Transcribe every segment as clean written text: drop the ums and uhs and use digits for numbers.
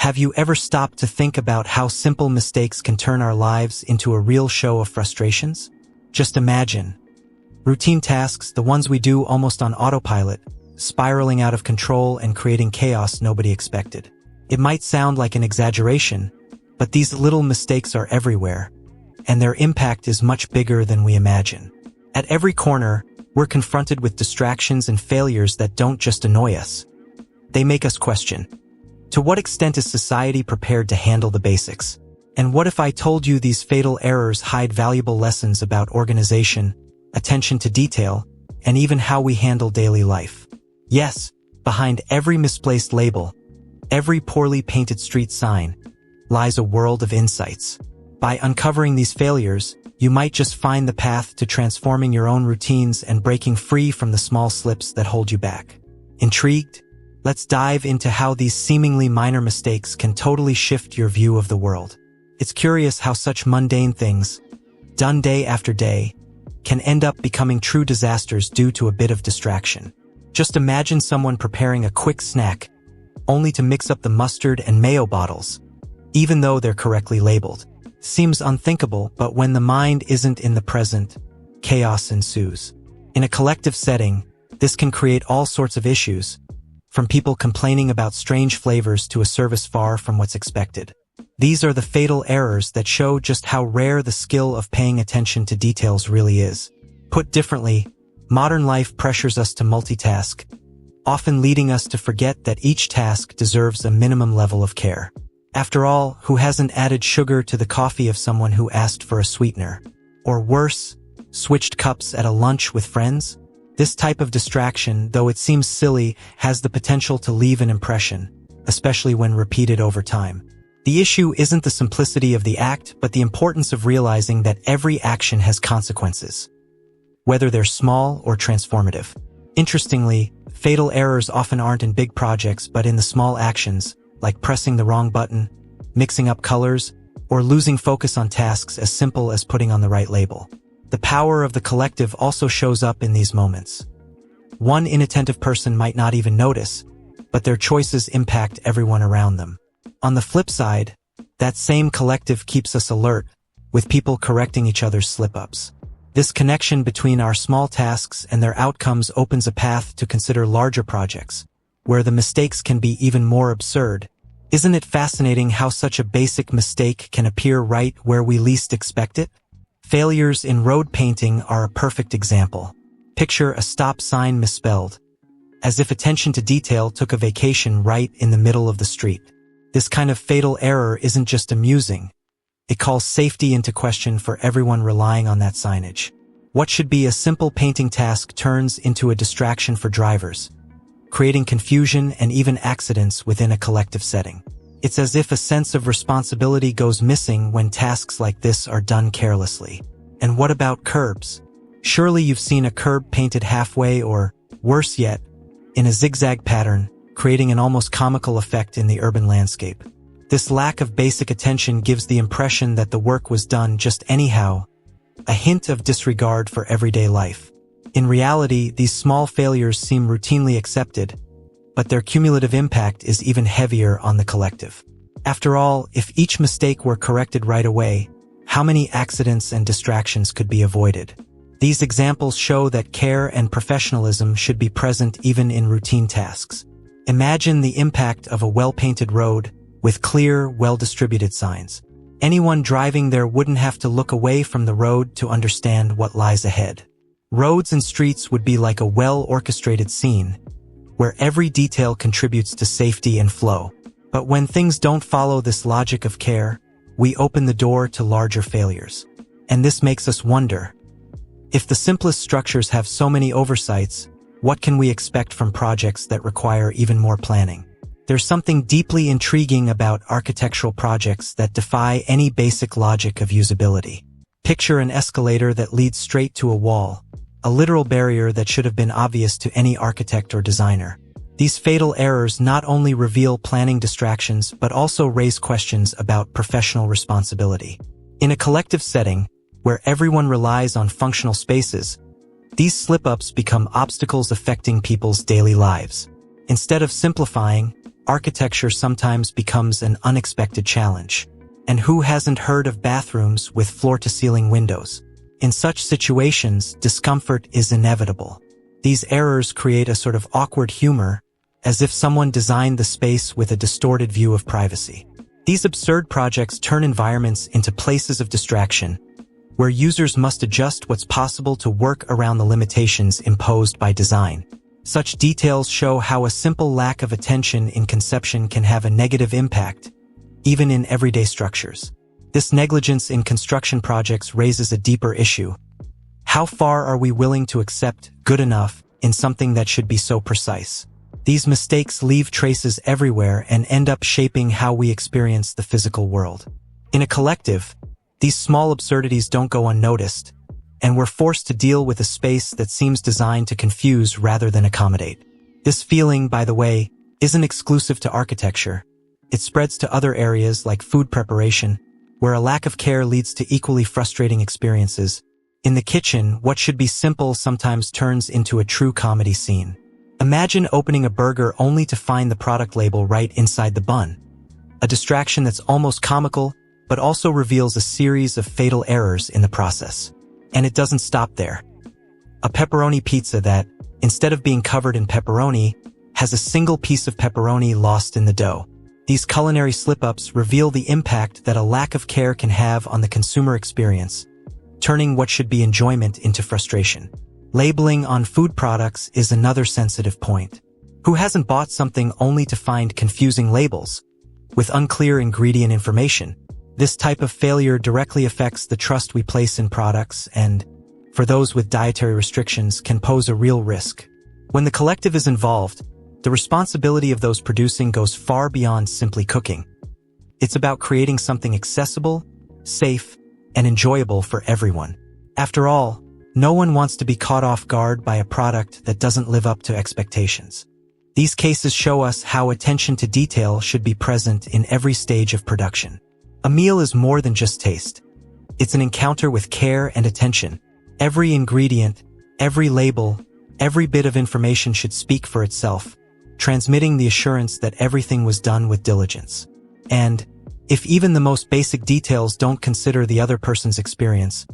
Have you ever stopped to think about how simple mistakes can turn our lives into a real show of frustrations? Just imagine. Routine tasks, the ones we do almost on autopilot, spiraling out of control and creating chaos nobody expected. It might sound like an exaggeration, but these little mistakes are everywhere, and their impact is much bigger than we imagine. At every corner, we're confronted with distractions and failures that don't just annoy us. They make us question, to what extent is society prepared to handle the basics? And what if I told you these fatal errors hide valuable lessons about organization, attention to detail, and even how we handle daily life? Yes, behind every misplaced label, every poorly painted street sign, lies a world of insights. By uncovering these failures, you might just find the path to transforming your own routines and breaking free from the small slips that hold you back. Intrigued? Let's dive into how these seemingly minor mistakes can totally shift your view of the world. It's curious how such mundane things, done day after day, can end up becoming true disasters due to a bit of distraction. Just imagine someone preparing a quick snack, only to mix up the mustard and mayo bottles, even though they're correctly labeled. Seems unthinkable, but when the mind isn't in the present, chaos ensues. In a collective setting, this can create all sorts of issues, from people complaining about strange flavors to a service far from what's expected. These are the fatal errors that show just how rare the skill of paying attention to details really is. Put differently, modern life pressures us to multitask, often leading us to forget that each task deserves a minimum level of care. After all, who hasn't added sugar to the coffee of someone who asked for a sweetener? Or worse, switched cups at a lunch with friends? This type of distraction, though it seems silly, has the potential to leave an impression, especially when repeated over time. The issue isn't the simplicity of the act, but the importance of realizing that every action has consequences, whether they're small or transformative. Interestingly, fatal errors often aren't in big projects but in the small actions, like pressing the wrong button, mixing up colors, or losing focus on tasks as simple as putting on the right label. The power of the collective also shows up in these moments. One inattentive person might not even notice, but their choices impact everyone around them. On the flip side, that same collective keeps us alert, with people correcting each other's slip-ups. This connection between our small tasks and their outcomes opens a path to consider larger projects, where the mistakes can be even more absurd. Isn't it fascinating how such a basic mistake can appear right where we least expect it? Failures in road painting are a perfect example. Picture a stop sign misspelled, as if attention to detail took a vacation right in the middle of the street. This kind of fatal error isn't just amusing. It calls safety into question for everyone relying on that signage. What should be a simple painting task turns into a distraction for drivers, creating confusion and even accidents within a collective setting. It's as if a sense of responsibility goes missing when tasks like this are done carelessly. And what about curbs? Surely you've seen a curb painted halfway or, worse yet, in a zigzag pattern, creating an almost comical effect in the urban landscape. This lack of basic attention gives the impression that the work was done just anyhow, a hint of disregard for everyday life. In reality, these small failures seem routinely accepted, but their cumulative impact is even heavier on the collective. After all, if each mistake were corrected right away, how many accidents and distractions could be avoided? These examples show that care and professionalism should be present even in routine tasks. Imagine the impact of a well-painted road with clear, well-distributed signs. Anyone driving there wouldn't have to look away from the road to understand what lies ahead. Roads and streets would be like a well-orchestrated scene, where every detail contributes to safety and flow. But when things don't follow this logic of care, we open the door to larger failures. And this makes us wonder, if the simplest structures have so many oversights, what can we expect from projects that require even more planning? There's something deeply intriguing about architectural projects that defy any basic logic of usability. Picture an escalator that leads straight to a wall, a literal barrier that should have been obvious to any architect or designer. These fatal errors not only reveal planning distractions but also raise questions about professional responsibility. In a collective setting, where everyone relies on functional spaces, these slip-ups become obstacles affecting people's daily lives. Instead of simplifying, architecture sometimes becomes an unexpected challenge. And who hasn't heard of bathrooms with floor-to-ceiling windows? In such situations, discomfort is inevitable. These errors create a sort of awkward humor, as if someone designed the space with a distorted view of privacy. These absurd projects turn environments into places of distraction, where users must adjust what's possible to work around the limitations imposed by design. Such details show how a simple lack of attention in conception can have a negative impact, even in everyday structures. This negligence in construction projects raises a deeper issue. How far are we willing to accept good enough in something that should be so precise? These mistakes leave traces everywhere and end up shaping how we experience the physical world. In a collective, these small absurdities don't go unnoticed, and we're forced to deal with a space that seems designed to confuse rather than accommodate. This feeling, by the way, isn't exclusive to architecture. It spreads to other areas like food preparation, where a lack of care leads to equally frustrating experiences. In the kitchen, what should be simple sometimes turns into a true comedy scene. Imagine opening a burger only to find the product label right inside the bun. A distraction that's almost comical, but also reveals a series of fatal errors in the process. And it doesn't stop there. A pepperoni pizza that, instead of being covered in pepperoni, has a single piece of pepperoni lost in the dough. These culinary slip-ups reveal the impact that a lack of care can have on the consumer experience, turning what should be enjoyment into frustration. Labeling on food products is another sensitive point. Who hasn't bought something only to find confusing labels, with unclear ingredient information? This type of failure directly affects the trust we place in products and, for those with dietary restrictions, can pose a real risk. When the collective is involved, the responsibility of those producing goes far beyond simply cooking. It's about creating something accessible, safe, and enjoyable for everyone. After all, no one wants to be caught off guard by a product that doesn't live up to expectations. These cases show us how attention to detail should be present in every stage of production. A meal is more than just taste. It's an encounter with care and attention. Every ingredient, every label, every bit of information should speak for itself, transmitting the assurance that everything was done with diligence. And, if even the most basic details don't consider the other person's experience,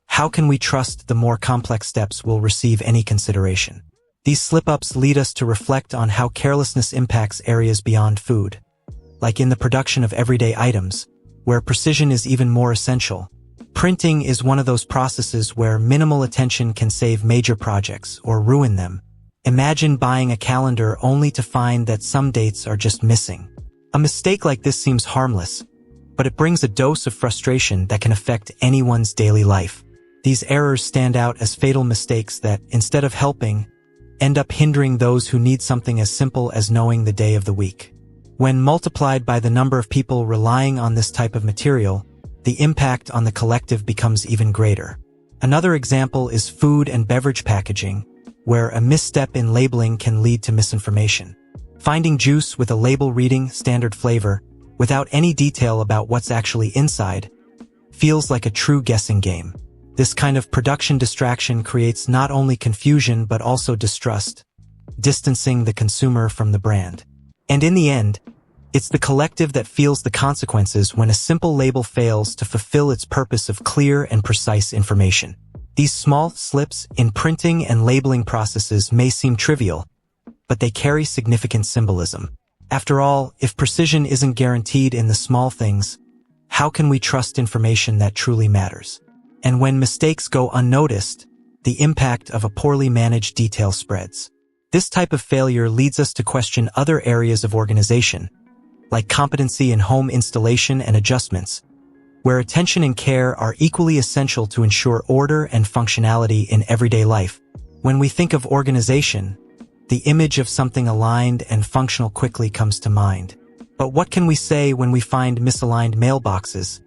how can we trust the more complex steps will receive any consideration? These slip-ups lead us to reflect on how carelessness impacts areas beyond food, like in the production of everyday items, where precision is even more essential. Printing is one of those processes where minimal attention can save major projects or ruin them. Imagine buying a calendar only to find that some dates are just missing. A mistake like this seems harmless, but it brings a dose of frustration that can affect anyone's daily life. These errors stand out as fatal mistakes that, instead of helping, end up hindering those who need something as simple as knowing the day of the week. When multiplied by the number of people relying on this type of material, the impact on the collective becomes even greater. Another example is food and beverage packaging, where a misstep in labeling can lead to misinformation. Finding juice with a label reading standard flavor, without any detail about what's actually inside, feels like a true guessing game. This kind of production distraction creates not only confusion but also distrust, distancing the consumer from the brand. And in the end, it's the collective that feels the consequences when a simple label fails to fulfill its purpose of clear and precise information. These small slips in printing and labeling processes may seem trivial, but they carry significant symbolism. After all, if precision isn't guaranteed in the small things, how can we trust information that truly matters? And when mistakes go unnoticed, the impact of a poorly managed detail spreads. This type of failure leads us to question other areas of organization, like competency in home installation and adjustments, where attention and care are equally essential to ensure order and functionality in everyday life. When we think of organization, the image of something aligned and functional quickly comes to mind. But what can we say when we find misaligned mailboxes,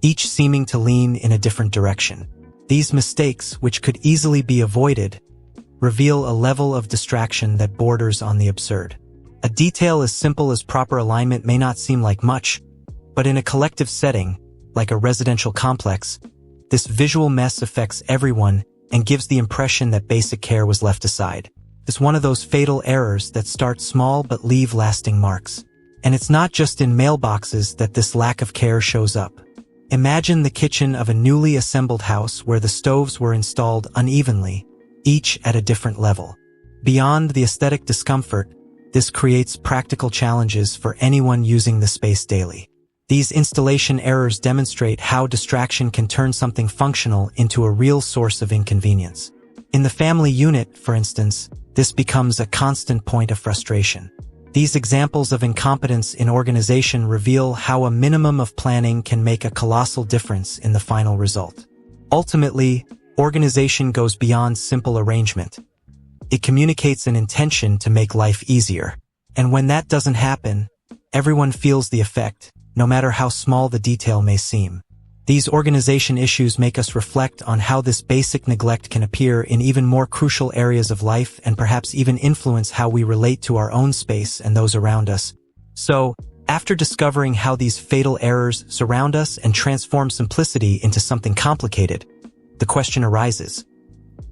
each seeming to lean in a different direction? These mistakes, which could easily be avoided, reveal a level of distraction that borders on the absurd. A detail as simple as proper alignment may not seem like much, but in a collective setting, like a residential complex, this visual mess affects everyone and gives the impression that basic care was left aside. is one of those fatal errors that start small but leave lasting marks. And it's not just in mailboxes that this lack of care shows up. Imagine the kitchen of a newly assembled house where the stoves were installed unevenly, each at a different level. Beyond the aesthetic discomfort, this creates practical challenges for anyone using the space daily. These installation errors demonstrate how distraction can turn something functional into a real source of inconvenience. In the family unit, for instance, this becomes a constant point of frustration. These examples of incompetence in organization reveal how a minimum of planning can make a colossal difference in the final result. Ultimately, organization goes beyond simple arrangement. It communicates an intention to make life easier. And when that doesn't happen, everyone feels the effect, no matter how small the detail may seem. These organization issues make us reflect on how this basic neglect can appear in even more crucial areas of life and perhaps even influence how we relate to our own space and those around us. So, after discovering how these fatal errors surround us and transform simplicity into something complicated, the question arises: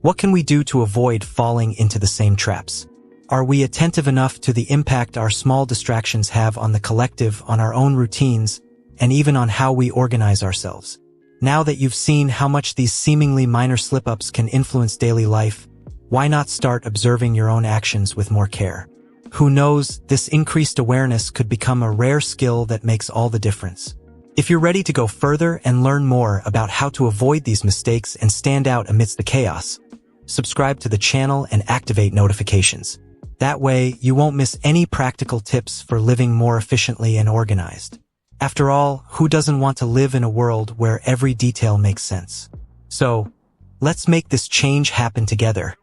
what can we do to avoid falling into the same traps? Are we attentive enough to the impact our small distractions have on the collective, on our own routines, and even on how we organize ourselves? Now that you've seen how much these seemingly minor slip-ups can influence daily life, why not start observing your own actions with more care? Who knows, this increased awareness could become a rare skill that makes all the difference. If you're ready to go further and learn more about how to avoid these mistakes and stand out amidst the chaos, subscribe to the channel and activate notifications. That way, you won't miss any practical tips for living more efficiently and organized. After all, who doesn't want to live in a world where every detail makes sense? So, let's make this change happen together.